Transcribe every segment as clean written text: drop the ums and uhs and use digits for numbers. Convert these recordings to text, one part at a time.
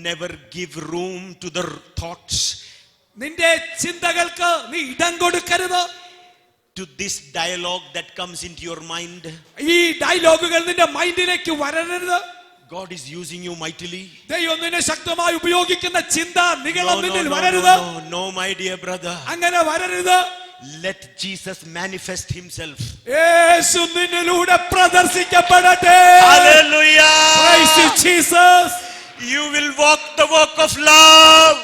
never give room to the thoughts, നിന്റെ ചിന്തകൾക്ക് നീ ഇടം കൊടുക്കരുത്. to this dialogue that comes into your mind. ഈ ഡയലോഗുകൾ നിന്റെ മൈൻഡിലേക്ക് വരരുത്. God is using you mightily. ദൈവം നിന്നെ ശക്തമായി ഉപയോഗിക്കുന്ന ചിന്ത നിങ്ങളുടെ No, നിന്നിൽ no, വരരുത്. no, no, my dear brother. അങ്ങനെ വരരുത്. Let Jesus manifest himself. Yeshu നിന്നിലൂടെ പ്രദർശിക്കപ്പെടട്ടെ. Hallelujah. Praise you, Jesus. You will walk the walk of love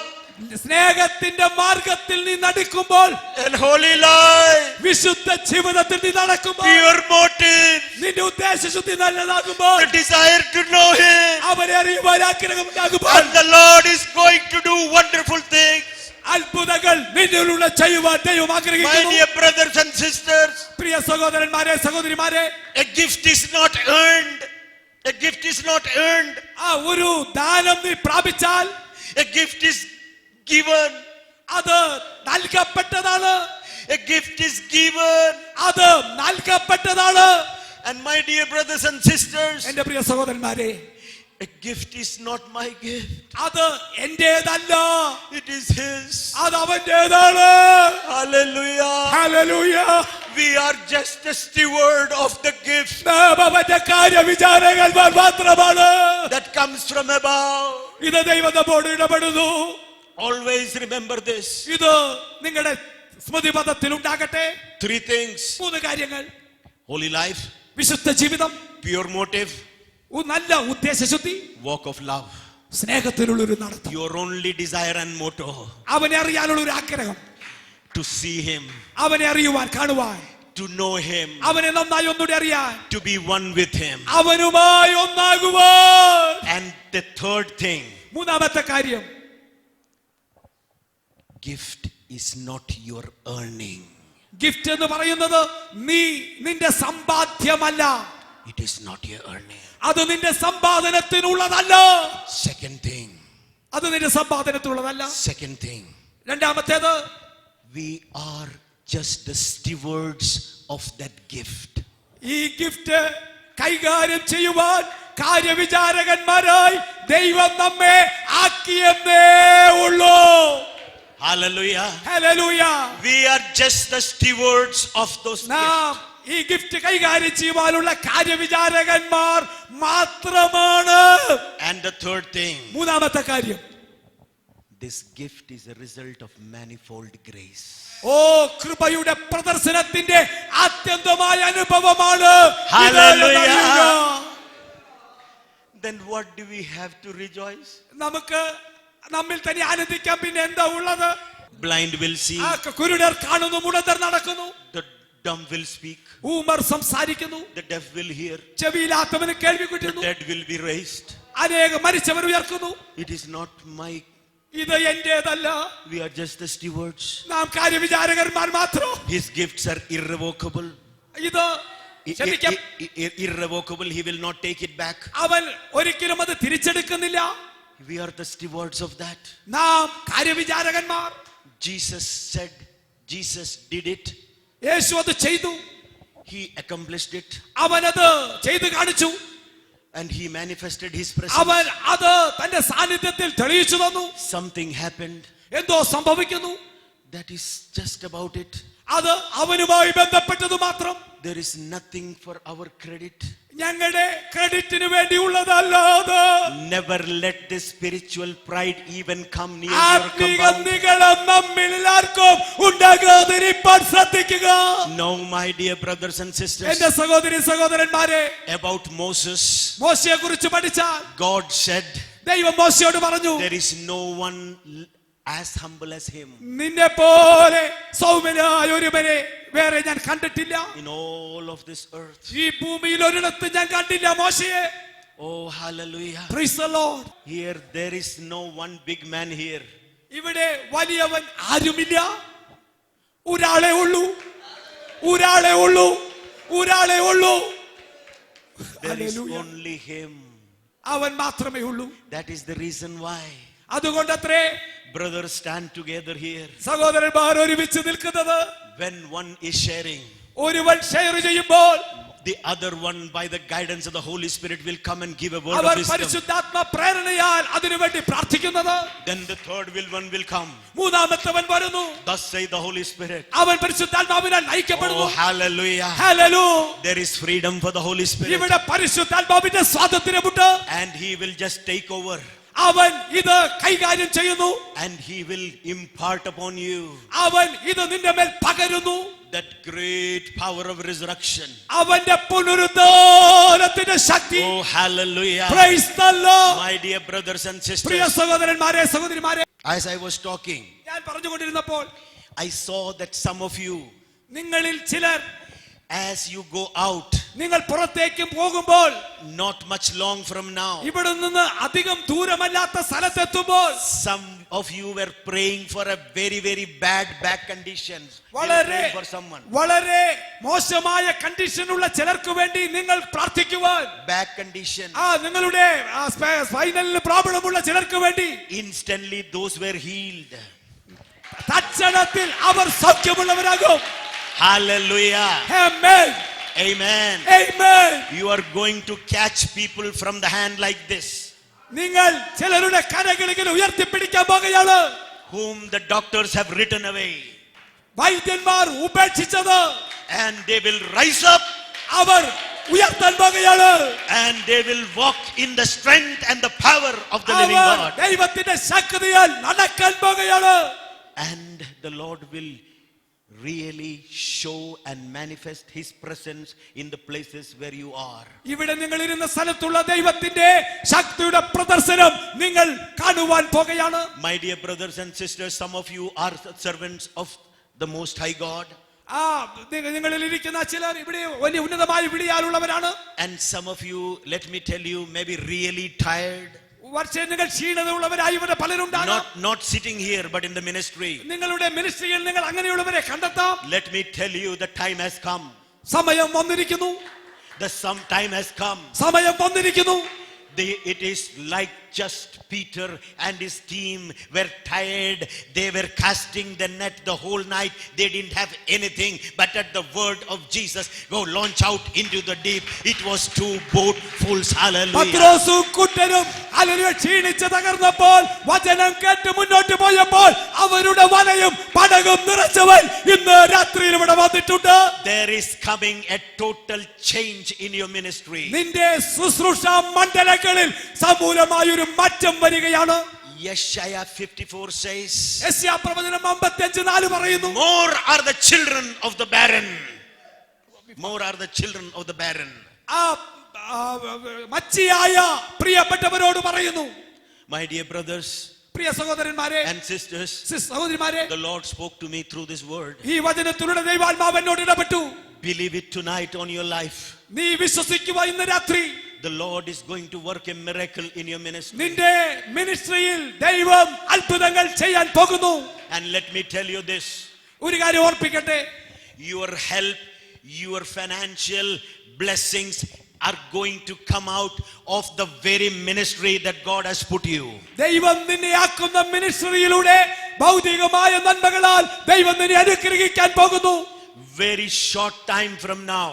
സ്നേഹത്തിന്റെ മാർഗത്തിൽ നീ നടക്കുമ്പോൾ, and holy life, വിശുദ്ധ ജീവിതത്തിൽ നീ നടക്കുമ്പോൾ, pure motive, നിന്റെ ഉദ്ദേശശുദ്ധി നല്ലതാകുമ്പോൾ, the desire to know him, അവനെ അറിയുവാൻ ആഗ്രഹം ഉണ്ടാകുമ്പോൾ, and the Lord is going to do wonderful things. അത്ഭുതങ്ങൾ നിന്നിലൂടെ ചെയ്യുവാൻ ദൈവം My ആഗ്രഹിക്കുന്നു. dear brothers and sisters, പ്രിയ സഹോദരന്മാരെ സഹോദരിമാരെ, a gift is not earned. A gift is not earned. ആ ഒരു ദാനം നീ പ്രാപിച്ചാൽ, A gift is given. അത് നൽകപ്പെട്ടതാണ്. A gift is given. അത് നൽകപ്പെട്ടതാണ്. And my dear brothers and sisters, എന്റെ പ്രിയ സഹോദരന്മാരെ, a gift is not my gift. അത് എന്റേതല്ല, It is his. അത് അവന്റേതാണ്. Hallelujah. Hallelujah. We are just a steward of the gift നാം അവന്റെ കാര്യവിചാരങ്ങൾ മാത്രമാണ്. that comes from above. ഇത് ദൈവം നമ്മോട് ഇടപെടുന്നു. Always remember this. ഇത് നിങ്ങളുടെ സ്മൃതിപഥത്തിൽ ഉണ്ടാകട്ടെ. 3 things. 3 കാര്യങ്ങൾ: Holy life, വിശുദ്ധ ജീവിതം, pure motive, നല്ല ഉദ്ദേശശുദ്ധി, walk of love. സ്നേഹത്തിലുള്ളൊരു നടത്തം. Your only desire and motto, അവനെ അറിയാനുള്ള ഒരു ആഗ്രഹം, to see him, അവനെ അറിയുവാൻ, കാണുവാൻ, to know him, അവനെ നന്നായി ഒന്നുകൂടി അറിയാൻ, to be one with him. അവനുമായി ഒന്നാകുവാൻ. And the third thing, മൂന്നാമത്തെ കാര്യം, gift is not your earning. Gift എന്ന് പറയുന്നത് നിന്റെ സമ്പാദ്യമല്ല. It is not your earning. അത് നിന്റെ സമ്പാദനത്തിനുള്ളതല്ല. Second thing, അത് നിന്റെ സമ്പാദനത്തിനുള്ളതല്ല. second thing, രണ്ടാമത്തേത്, we are just the stewards of that gift. ഈ ഗിഫ്റ്റ് കൈകാര്യം ചെയ്യുവാൻ കാര്യവിചാരകന്മാരായി ദൈവം നമ്മെ ആക്കിയെന്നേ ഉള്ളൂ. Hallelujah. Hallelujah. We are just the stewards of those നാം gifts. ഈ ഗിഫ്റ്റ് കൈകാര്യം ചെയ്യുവാനുള്ള കാര്യവിചാരകന്മാർ മാത്രമാണ്. And the third thing, മൂന്നാമത്തെ കാര്യം, this gift is a result of manifold grace. ഓ കൃപയുടെ പ്രദർശനത്തിന്റെ ആത്യന്തമായ അനുഭവമാണ്. Hallelujah. Then what do we have to rejoice? നമുക്ക് നമ്മിൽ തന്നെ ആനന്ദിക്കാൻ പിന്നെ എന്താ ഉള്ളത്? Blind will see, കുരുടർ കാണുന്നു, മുടന്തർ നടക്കുന്നു, the dumb will speak, humour സംസാരിക്കുന്നു, the deaf will hear, ചെവിയില്ലാത്തവന് കേൾവി the കിട്ടുന്നു, dead will be raised. അനേകം മരിച്ചവർ ഉയർക്കുന്നു. It is not my, ഇത് എന്റേതല്ല. we are just the stewards. നാം കാര്യവിചാരകന്മാർ മാത്രം. His gifts are irrevocable. ഇത് ക്ഷമിക്കാം, Irrevocable. He will not take it back. അവൻ ഒരിക്കലും അത് തിരിച്ചെടുക്കുന്നില്ല. We are the stewards of that. നാം കാര്യവിചാരകന്മാർ. Jesus said, Jesus did it. യേശു അത് ചെയ്തു. He accomplished it. അവനത് ചെയ്തു കാണിച്ചു. And he manifested his presence. അവൻ അത് തന്റെ സാന്നിധ്യത്തിൽ തെളിയിച്ചു തന്നു. Something happened. എന്തോ സംഭവിക്കുന്നു. That is just about it. അത് അവനുമായി ബന്ധപ്പെട്ടത് മാത്രം. There is nothing for our credit. ഞങ്ങളുടെ ക്രെഡിറ്റിന് വേണ്ടിയുള്ളതല്ലാതെ. Never let this spiritual pride even come near your ആത്മീയ compound. നിഗളം നമ്മിൽ ആർക്കും ഉണ്ടാകാതിരിക്കാൻ ശ്രദ്ധിക്കുക. No, my dear brothers and sisters. എന്റെ സഹോദരി സഹോദരന്മാരെ, About Moses, മോശയെ കുറിച്ച് പഠിച്ചാൽ God said, ദൈവം മോശയോട് പറഞ്ഞു, there is no one as humble as him. നിന്നെ പോലെ സൗമ്യനായ ഒരുവനെ വേറെ ഞാൻ കണ്ടിട്ടില്ല. In all of this earth. ഈ ഭൂമിയിൽ ഒരിടത്ത് ഞാൻ കണ്ടില്ല മോശയെ. Oh, hallelujah. Praise the Lord. Here there is no one big man here. ഇവിടെ വലിയവൻ ആരുമില്ല. ഒരാളെ ഉള്ളൂ, ഒരാളെ ഉള്ളൂ, ഒരാളെ ഉള്ളൂ. There is Hallelujah. only him. അവൻ മാത്രമേ ഉള്ളൂ. That is the reason why. അതുകൊണ്ടത്രേ Brothers, stand together here. സഹോദരന്മാർ ഒരുമിച്ച് നിൽക്കുന്നത്. When one is sharing, ഒരുവൻ ഷെയർ ചെയ്യുമ്പോൾ, The other one, by the guidance of the Holy Spirit, will come and give a word അവർ of wisdom. പരിശുദ്ധാത്മ പ്രേരണയാൽ അതിനുവേണ്ടി പ്രാർത്ഥിക്കുന്നത്. Then the third one will come. മൂന്നാമത്തവൻ വരുന്നു. Thus saith the Holy Spirit. അവൻ പരിശുദ്ധാത്മാവിനാൽ നയിക്കപ്പെടുന്നു. Oh, hallelujah. Hallelujah. There is freedom for the Holy Spirit. ഇവിടെ പരിശുദ്ധാത്മാവിന്റെ സ്വാതന്ത്ര്യമുണ്ട്. And he will just take over. അവൻ ഇത് കൈകാര്യം ചെയ്യുന്നു. And he will impart upon you അവൻ ഇത് നിന്റെ മേൽ പകരുന്നു. that great power of resurrection. അവന്റെ പുനരുദ്ധാനത്തിന്റെ ശക്തി. Oh, hallelujah. Praise the Lord. My dear brothers and Priya sisters, സഹോദരന്മാരെ സഹോദരിമാരെ, as I was talking, ഞാൻ പറഞ്ഞുകൊണ്ടിരുന്നപ്പോൾ I saw that some of you, നിങ്ങളിൽ ചിലർ as you go out, നിങ്ങൾ പുറത്തേക്ക് പോകുമ്പോൾ, not much long from now, ഇവിടെ നിന്ന് അധികം ദൂരമല്ലാത്ത സ്ഥലത്തെത്തുമ്പോൾ some of you were praying for a very, very bad back condition. You were വളരെ praying for someone. വളരെ മോശമായ കണ്ടീഷനുള്ള ചിലർക്ക് വേണ്ടി നിങ്ങൾ പ്രാർത്ഥിക്കുവാൻ, Back condition. നിങ്ങളുടെ സ്പൈനൽ പ്രോബ്ലം ഉള്ള ചിലർക്ക് വേണ്ടി Instantly those were healed. തക്ഷണത്തിൽ our സൗഖ്യമുള്ളവരാകും. Hallelujah. Amen. Amen. Amen. You are going to catch people from the hand like this, നിങ്ങൾ ചിലരുടെ കരങ്ങൾ ഇങ്ങനെ ഉയർത്തിപ്പിടിക്കാൻ പോകുകയാണ്. whom the doctors have written away, വൈദ്യന്മാർ ഉപേക്ഷിച്ചത് and they will rise up അവർ ഉയർത്താൻ പോകുകയാണ്. and they will walk in the strength and the power of the living our God. ദൈവത്തിന്റെ ശക്തിയാൽ നടക്കാൻ പോകുകയാണ്. And the Lord will really show and manifest his presence in the places where you are. ഇവിടെ നിങ്ങൾ ഇരുന്ന സ്ഥലത്തുള്ള ദൈവത്തിന്റെ ശക്തിയുടെ പ്രദർശനം നിങ്ങൾ കാണുവാൻ പോകുകയാണ്. My dear brothers and sisters, some of you are servants of the Most High God, നിങ്ങളിൽ ഇരിക്കുന്ന ചിലർ ഇവിടെ വലിയ ഉന്നതമായ വിളിയാലുള്ളവരാണ്. and some of you, let me tell you, maybe really tired, വർഷം നിങ്ങൾ ക്ഷീണതയുള്ളവരായി ഇവിടെ പലരുണ്ടാകാം. not sitting here but in the ministry. നിങ്ങളുടെ മിനിസ്ട്രിയിൽ നിങ്ങൾ അങ്ങനെയുള്ളവരെ കണ്ടെത്താം. Let me tell you, the time has come. സമയം വന്നിരിക്കുന്നു. The time has come. സമയം വന്നിരിക്കുന്നു. It is like just Peter and his team were tired. They were casting the net the whole night. They didn't have anything, but at the word of Jesus, go launch out into the deep. It was two boatfuls. Hallelujah. പത്രോസും കൂട്ടരും hallelujah ക്ഷീണിച്ച് തകർന്നപ്പോൾ വചനം കേട്ട് മുന്നോട്ട് പോയപ്പോൾ അവരുടെ വലയും പടകും നിറച്ചവൻ ഇന്ന് രാത്രിയിൽ ഇവിടെ വന്നിട്ടുണ്ട്. There is coming a total change in your ministry. നിന്റെ ശുശ്രൂഷ മണ്ഡലങ്ങളിൽ സമൂലമായൊരു മാറ്റം വരികയാണ്. Yeshaya 54 says, യെശയ്യാ പ്രവചനം 55:4 പറയുന്നു, more are the children of the barren. More are the children of the barren. മച്ചിയായ പ്രിയപ്പെട്ടവരോട് പറയുന്നു. My dear brothers പ്രിയ സഹോദരന്മാരെ and sisters, സഹോദരിമാരെ, the Lord spoke to me through this word. ഈ വചനത്തിലൂടെ ദൈവാത്മാവ് എന്നോട് ഇടപെട്ടു. Believe it tonight on your life. നീ വിശ്വസിക്കുക, ഇന്ന് രാത്രി The Lord is going to work a miracle in your ministry. നിന്റെ മിനിസ്ട്രിയിൽ ദൈവം അത്ഭുതങ്ങൾ ചെയ്യാൻ പോകുന്നു. And let me tell you this, ഒരു കാര്യം ഓർപ്പിക്കട്ടെ, your help, your financial blessings are going to come out of the very ministry that God has put you. ദൈവം നിന്നെ ആക്കുന്ന മിനിസ്ട്രിയിലൂടെ ഭൗതികമായ നന്മകളാൽ ദൈവം നിന്നെ അനുഗ്രഹിക്കാൻ പോകുന്നു. Very short time from now,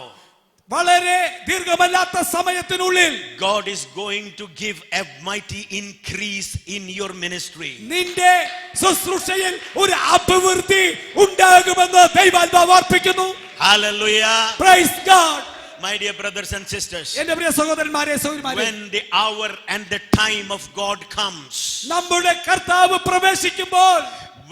വളരെ ദീർഘമല്ലാത്ത സമയത്തിനുള്ളിൽ God is going to give a mighty increase in your ministry. നിന്റെ ശുശ്രൂഷയിൽ ഒരു അഭിവൃദ്ധി ഉണ്ടാകുമെന്ന് ദൈവാത്മാവ് അർപ്പിക്കുന്നു. Hallelujah. Praise God. My dear brothers and sisters, എന്റെ പ്രിയ സഹോദരന്മാരെ സഹോദരിമാരെ, when the hour and the time of God comes, നമ്മുടെ കർത്താവ് പ്രവേശിക്കുമ്പോൾ,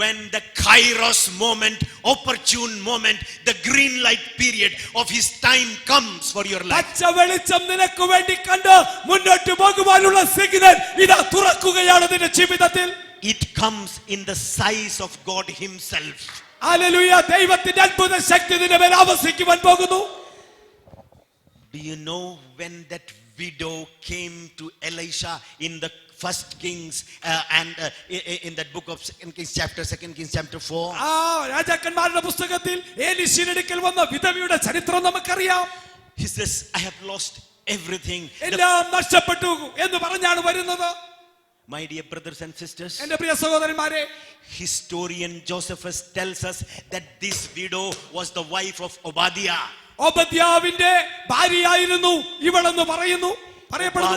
when the kairos moment, opportune moment, the green light period of his time comes for your life, പച്ച വെളിച്ചം നിനക്ക് വേണ്ടി കണ്ട് മുന്നോട്ട് പോകുവാനുള്ള സിഗ്നൽ ഇതാ തുറക്കുകയാണ് നിന്റെ ജീവിതത്തിൽ. it comes in the size of God himself. Hallelujah. ദൈവത്തിന്റെ അത്ഭുത ശക്തി നിന്റെ മേൽ ആവസിക്കുവാൻ പോകുന്നു. Do you know when that widow came to Elisha in the First Kings and in that book of 2 Kings chapter 4? രാജാക്കന്മാരുടെ പുസ്തകത്തിൽ എലീശയുടെ അടുക്കൽ വന്ന വിധവയുടെ ചരിത്രം നമുക്കറിയാം. He says, I have lost everything. എല്ലാം നഷ്ടപ്പെട്ടു എന്ന് പറഞ്ഞാണ് വരുന്നത്. My dear brothers and sisters, എന്റെ പ്രിയ സഹോദരന്മാരെ, historian Josephus tells us that this widow was the wife of Obadiah. ഓബദ്യാവിന്റെ ഭാര്യയായിരുന്നു ഇവളെന്ന് പറയപ്പെടുന്നു.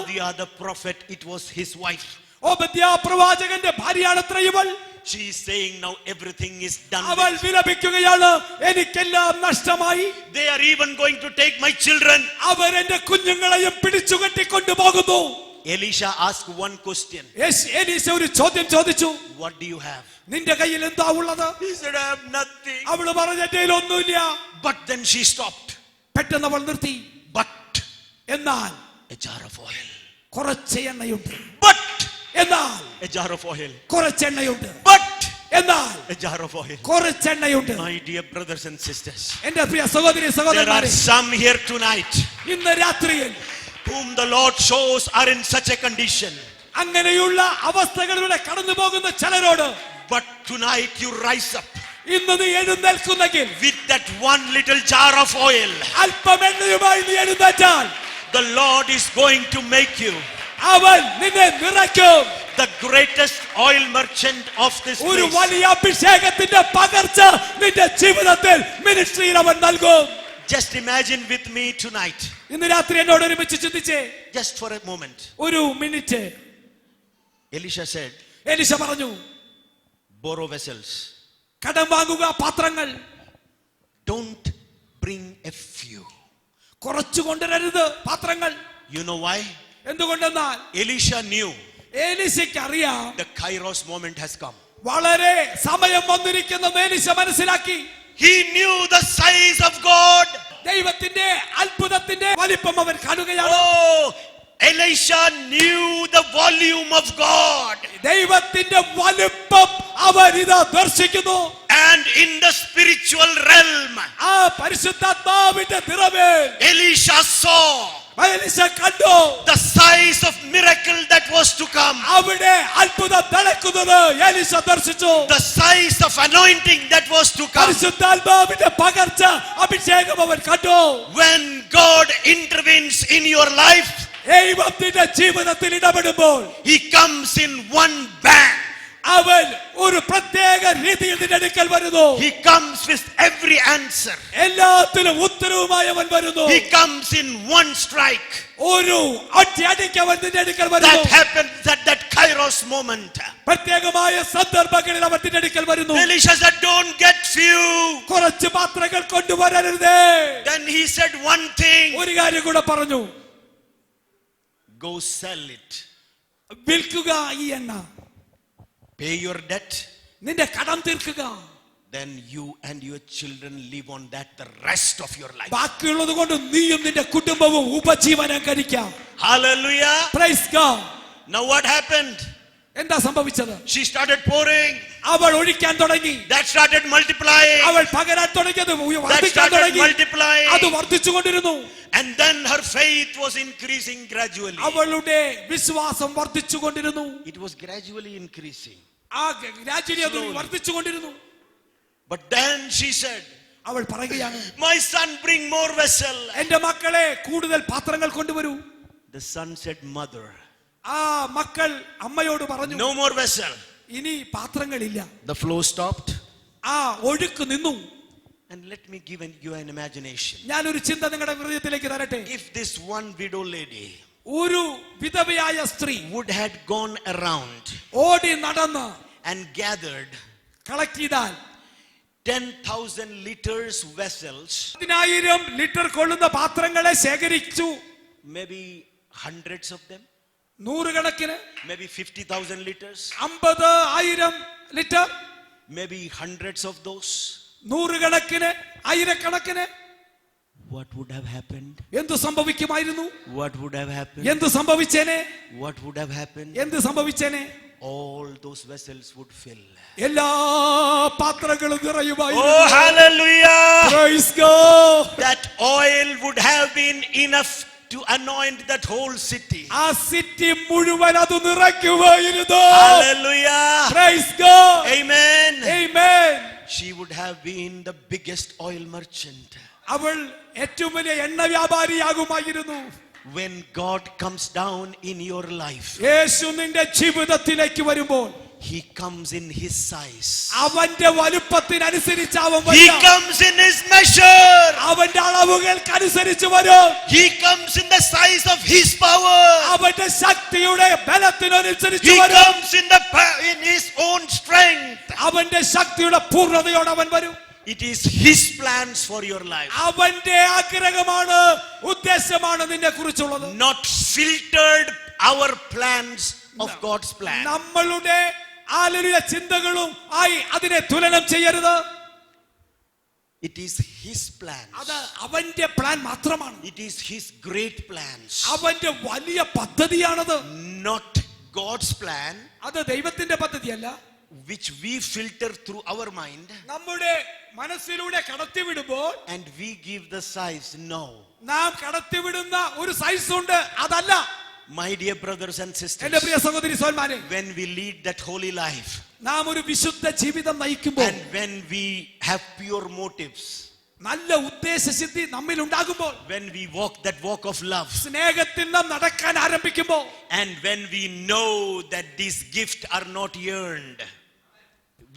Obadiah the prophet, it was his wife. ഓബദ്യാ പ്രവാചകന്റെ ഭാര്യയാണത്ര ഇവൾ. She is saying now everything is done. അവൾ വിലപിക്കുകയാണ്, എനിക്കെല്ലാം നഷ്ടമായി. They are even going to take my children. അവർ എന്റെ കുഞ്ഞുങ്ങളെയും പിടിച്ചു കെട്ടിക്കൊണ്ടു പോകുന്നു. Elisha asked one question. എലീശ ഒരു ചോദ്യം ചോദിച്ചു, What do you have? നിന്റെ കയ്യിൽ എന്താ ഉള്ളത്? He said, I have nothing. അവള് പറഞ്ഞു, എന്റെ കയ്യിൽ ഒന്നുമില്ല. But then she stopped. പെട്ടെന്ന് അവൾ നിർത്തി. But എന്നാൽ a jar of oil. കുറച്ച് എണ്ണയുണ്ട്. But എന്നാൽ a jar of oil. കുറച്ച് എണ്ണയുണ്ട്. But എന്നാൽ a jar of oil. കുറച്ച് എണ്ണയുണ്ട്. My dear brothers and sisters, എന്റെ പ്രിയ സഹോദരി there are സഹോദരന്മാരെ, some here tonight ഇന്ന് രാത്രിയിൽ whom the Lord shows are in such a condition. അങ്ങനെയുള്ള അവസ്ഥകളിലൂടെ കടന്നു പോകുന്ന ചിലരോട്, But tonight you rise up ഇന്ന് നീ എഴുന്നേൽക്കുന്നെങ്കിൽ with that one little jar of oil. അല്പം എണ്ണയുമായി നീ എഴുന്നേറ്റാൽ The Lord is going to make you അവൻ നിന്നെ നിറയ്ക്കും. the greatest oil merchant of this ഒരു place. വലിയ അഭിഷേകത്തിന്റെ പകർച്ച നിന്റെ ജീവിതത്തിൽ മിനിസ്ട്രിയിൽ അവൻ നൽകും. Just imagine with me tonight, ഇന്ന് രാത്രി എന്നോട് ഒരുമിച്ച് ചിന്തിച്ചേ, just for a moment. ഒരു മിനിറ്റ്. Elisha said, എലീശ പറഞ്ഞു, borrow vessels. കടം വാങ്ങുക പാത്രങ്ങൾ. Don't bring a few. കുറച്ചു കൊണ്ടുവരരുത് പാത്രങ്ങൾ. You know why? എന്തുകൊണ്ടെന്നാൽ Elisha knew എലീശയ്ക്ക് അറിയാം the Kairos moment has come. വളരെ സമയം വന്നിരിക്കുന്നെന്ന് എലീശ മനസ്സിലാക്കി. He knew the size of God. ദൈവത്തിന്റെ അത്ഭുതത്തിന്റെ വലിപ്പം അവൻ കാണുകയാണ്. Oh, Elisha knew the volume of God. ദൈവത്തിന്റെ വലിപ്പം അവൻ ഇതാ ദർശിക്കുന്നു. And in the spiritual realm, ആ പരിശുദ്ധാത്മാവിന്റെ നിറവിൽ Elisha saw എലീശ കണ്ടു the size of miracle that was to come. അവിടെ അത്ഭുതം നടക്കുന്നത് എലീശ ദർശിച്ചു. The size of anointing that was to come. പരിശുദ്ധാത്മാവിന്റെ പകർച്ച അഭിഷേകം അവൻ കണ്ടു. When God intervenes in your life, ദൈവത്തിന്റെ ജീവിതത്തിൽ ഇടപെടുമ്പോൾ He comes in one bang. അവൻ ഒരു പ്രത്യേക രീതിയിൽ നിന്റെ അടുക്കൽ വരുന്നു. He comes with every answer. എല്ലാത്തിനും ഉത്തരവുമായി അവൻ വരുന്നു. He comes in one strike. ഒരു ഒറ്റയടിക്ക് അവൻ നിന്റെ അടുക്കൽ വരുന്നു. That happens at that Kairos moment. പ്രത്യേകമായ സന്ദർഭങ്ങളിൽ അവൻ നിന്റെ അടുക്കൽ വരുന്നു. Elisha said, don't get few. കുറച്ച് പാത്രങ്ങൾ കൊണ്ടുവരരുതേ. Then he said one thing. ഒരു കാര്യം കൂടെ പറഞ്ഞു, Go sell it. വിൽക്കുക ഈ എണ്ണ, Pay your debt. നിന്റെ കടം തീർക്കുക. Then you and your children live on that the rest of your life. ബാക്കിയുള്ളത് കൊണ്ട് നീയും നിന്റെ കുടുംബവും ഉപജീവനം കഴിക്കാം. Hallelujah. Praise God. Now what happened? എന്താ സംഭവിച്ചത്? She started pouring. അവൾ ഒഴിക്കാൻ തുടങ്ങി. That started multiplying. അവൾ പകരാൻ തുടങ്ങിയത് That വർദ്ധിക്കാൻ started തുടങ്ങി. multiplying. അത് വർദ്ധിച്ചുകൊണ്ടിരുന്നു. And then her faith was increasing gradually. അവളുടെ വിശ്വാസം വർദ്ധിച്ചുകൊണ്ടിരുന്നു. It was gradually increasing. ആ രാജ്യം അത് വർദ്ധിച്ചുകൊണ്ടിരുന്നു. But then she said, അവൾ പറയുകയാണ്, my son, bring more vessel. എന്റെ മക്കളെ കൂടുതൽ പാത്രങ്ങൾ കൊണ്ടുവരൂ. The son said, mother, ആ മക്കൾ അമ്മയോട് പറഞ്ഞു, no more vessel. ഇനി പാത്രങ്ങളില്ല. The flow stopped. ആ ഒഴുക്ക് നിന്നു. And let me give you an imagination. ഞാനൊരു ചിന്ത നിങ്ങളുടെ ഹൃദയത്തിലേക്ക് തരട്ടെ. If this one widow lady ഒരു വിധവയായ സ്ത്രീ would had gone around ഓടി നടന്ന് and gathered കളക്ട് ചെയ്താൽ 10,000 liters vessels, 10,000 ലിറ്റർ കൊള്ളുന്ന പാത്രങ്ങളെ ശേഖരിച്ചു, maybe hundreds of them, നൂറുകണക്കിന്, maybe 50,000 liters, 50,000 litre, maybe hundreds of those, നൂറുകണക്കിന്, ആയിരക്കണക്കിന്, what would have happened? എന്തു സംഭവിക്കുമായിരുന്നു? What would have happened? എന്തു സംഭവിച്ചേനെ? What would have happened? എന്ത് സംഭവിച്ചേനെ? All those vessels would fill. എല്ലാ പാത്രങ്ങളും നിറയുമായിരുന്നു. Oh, hallelujah! Praise God. That oil would have been enough to anoint that whole city. ആ city മുഴുവൻ അത് നിറയ്ക്കുമായിരുന്നു. Hallelujah! Praise God. Amen. Amen. She would have been the biggest oil merchant. അവൾ ഏറ്റവും വലിയ എണ്ണ വ്യാപാരിയാകുമായിരുന്നു. When God comes down in your life, യേശു നിന്റെ ജീവിതത്തിലേക്ക് വരുമ്പോൾ he comes in his size. അവന്റെ വലുപ്പത്തിനനുസരിച്ച് അവൻ He വരും. comes in his measure. അവന്റെ അളവുകൾക്കനുസരിച്ച് വരും. He comes in the size of his power. അവന്റെ ശക്തിയുടെ ബലത്തിനനുസരിച്ച് He വരും. comes in his own strength. അവന്റെ ശക്തിയുടെ പൂർണ്ണതയോടെ അവൻ വരും. It is his plans for your life. അവന്റെ ആഗ്രഹമാണ്, ഉദ്ദേശമാണ് നിന്നെ കുറിച്ചുള്ളത്. Not filtered our plans of God's plan. നമ്മളുടെ ഹല്ലേലൂയ ചിന്തകളും ആയി അതിനെ തുലനം ചെയ്യരുത്. It is his plans. അത് അവന്റെ പ്ലാൻ മാത്രമാണ്. It is his great plans. അവന്റെ വലിയ പദ്ധതിയാണത്. Not God's plan, അത് ദൈവത്തിന്റെ പദ്ധതിയല്ല. which we filter through our mind നമ്മുടെ മനസ്സിലൂടെ കടത്തിവിടുമ്പോൾ and we give the size. No. നാം കടത്തിവിടുന്ന ഒരു സൈസ് ഉണ്ട്, അതല്ല. My dear brothers and എന്റെ sisters, പ്രിയ സഹോദരി സഹോദരന്മാരെ, when we lead that holy life നാം ഒരു വിശുദ്ധ ജീവിതം നയിക്കുമ്പോൾ, and when we have pure motives, നല്ല ഉദ്ദേശസിദ്ധി നമ്മിൽ ഉണ്ടാകുമ്പോൾ, when we walk that walk of love, സ്നേഹത്തിൽ നാം നടക്കാൻ ആരംഭിക്കുമ്പോൾ, and when we know that these gifts are not earned,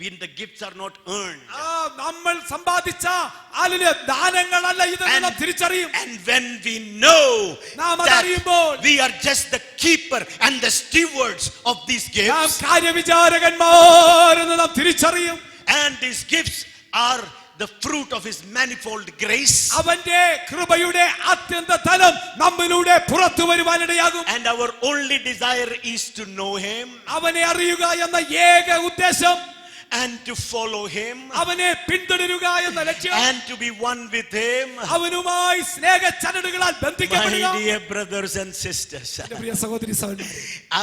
when the gifts are not earned, നമ്മൾ സമ്പാദിച്ച ദാനങ്ങളല്ല ഇതെന്ന് നാം തിരിച്ചറിയും. and when we know നാം that അതറിയുമ്പോൾ, we are just the keeper and the stewards of these നാം gifts, കാര്യവിചാരകന്മാരെന്ന് നാം തിരിച്ചറിയും. and these gifts are the fruit of his manifold grace, അവന്റെ കൃപയുടെ അത്യന്ത തലം നമ്മിലൂടെ പുറത്തു വരുവാനിടയാകും. and our only desire is to know him അവനെ അറിയുക എന്ന ഏക ഉദ്ദേശം, and to follow him അവനെ പിന്തുടരുക എന്ന ലക്ഷ്യം, and to be one with him. അവനുമായി സ്നേഹ ചരടുകളാൽ My ബന്ധിക്കപ്പെടുക. dear brothers and sisters, എന്റെ പ്രിയ സഹോദരി സഹോദരന്മാരെ,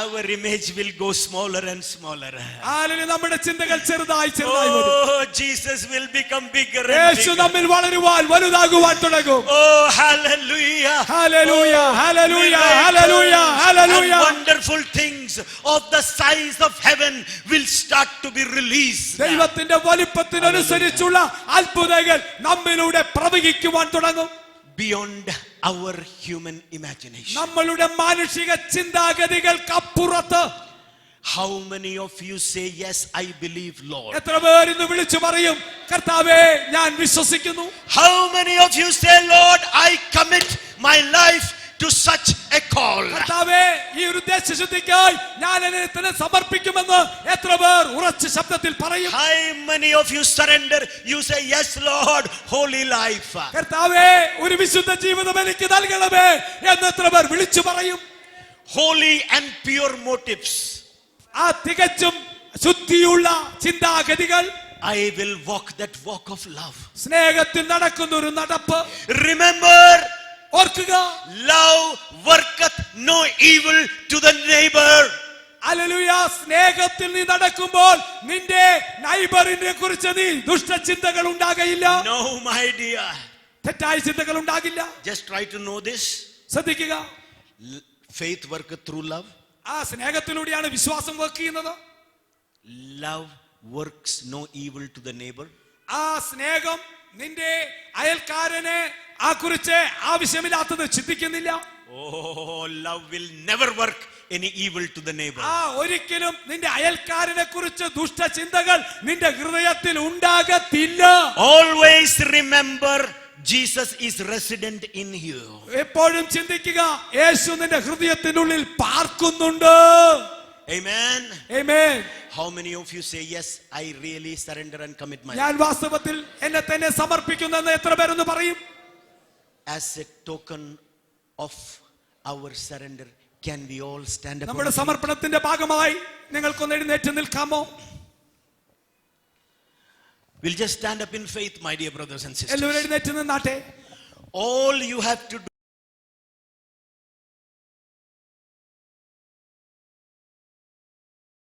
our image will go smaller and smaller. നമ്മുടെ ചിന്തകൾ ചെറുതായി ചെറുതായി വരും. Oh, Jesus will become bigger and Yeshu bigger. നമ്മിൽ വളരുവാൻ വലുതാകുവാൻ തുടങ്ങും. Oh, hallelujah. Hallelujah, hallelujah, hallelujah, hallelujah. And wonderful things of the size of heaven will start to be released. ദൈവത്തിന്റെ വലിപ്പത്തിനനുസരിച്ചുള്ള അത്ഭുതങ്ങൾ നമ്മിലൂടെ പ്രവഹിക്കുവാൻ തുടങ്ങും. Beyond our human imagination. നമ്മളുടെ മാനുഷിക ചിന്താഗതികൾക്കപ്പുറത്ത്. How many of you say, yes, I believe, Lord? എത്ര പേർ ഇന്ന് വിളിച്ചു പറയും, കർത്താവേ ഞാൻ വിശ്വസിക്കുന്നു? How many of you say, Lord, I commit my life to such a call? കർത്താവേ, ഈ ഒരു ഉദ്ദേശശുദ്ധിക്കായി ഞാൻ എന്നെ തന്നെ സമർപ്പിക്കുമെന്ന് എത്ര പേർ ഉറച്ച ശബ്ദത്തിൽ പറയും? How many of you surrender? You say, yes, Lord, holy life. കർത്താവേ, ഒരു വിശുദ്ധ ജീവിതം എനിക്ക് നൽകണമേ എന്ന് എത്ര പേർ വിളിച്ചു പറയും? Holy and pure motives. ആ തികച്ചും ശുദ്ധിയുള്ള ചിന്താഗതികൾ. I will walk that walk of love. സ്നേഹത്തിൽ നടക്കുന്ന ഒരു നടപ്പ്. Remember, ഓർക്കുക, love worketh no evil to the neighbor. Hallelujah. സ്നേഹത്തിൽ നീ നടക്കുമ്പോൾ നിന്റെ നൈബറിനെ കുറിച്ച് നീ ദുഷ്ടചിന്തകൾ ഉണ്ടാകയില്ല. No, my dear. തെറ്റായ ചിന്തകൾ ഉണ്ടാകില്ല. Just try to know this. ശ്രദ്ധിക്കുക, Faith worketh through love. ആ സ്നേഹത്തിലൂടെയാണ് വിശ്വാസം വർക്ക് ചെയ്യുന്നത്. Love works no evil to the neighbor. ആ സ്നേഹം നിന്റെ അയൽക്കാരനെ ആ കുറിച്ച് ആവശ്യമില്ലാത്തത് ചിന്തിക്കുന്നില്ല. Oh, love will never work any evil to the neighbor. ഒരിക്കലും നിന്റെ അയൽക്കാരനെ കുറിച്ച് ദുഷ്ടചിന്തകൾ നിന്റെ ഹൃദയത്തിൽ ഉണ്ടാകത്തില്ല. Always remember, Jesus is resident in you. എപ്പോഴും ചിന്തിക്കുക, യേശു നിന്റെ ഹൃദയത്തിനുള്ളിൽ പാർക്കുന്നുണ്ട്. Amen. Amen. How many of you say, yes, I really surrender and commit my life? ഞാൻ വാസ്തവത്തിൽ എന്നെ തന്നെ സമർപ്പിക്കുന്നെന്ന് എത്ര പേരൊന്ന് പറയും? As a token of our surrender, can we all stand up? നമ്മുടെ സമർപ്പണത്തിന്റെ ഭാഗമായി നിങ്ങൾക്കൊന്ന് എഴുന്നേറ്റ് നിൽക്കാമോ? We'll just stand up in faith, my dear brothers and sisters. എല്ലാവരും എഴുന്നേറ്റ് നിന്നാട്ടെ. All you have to do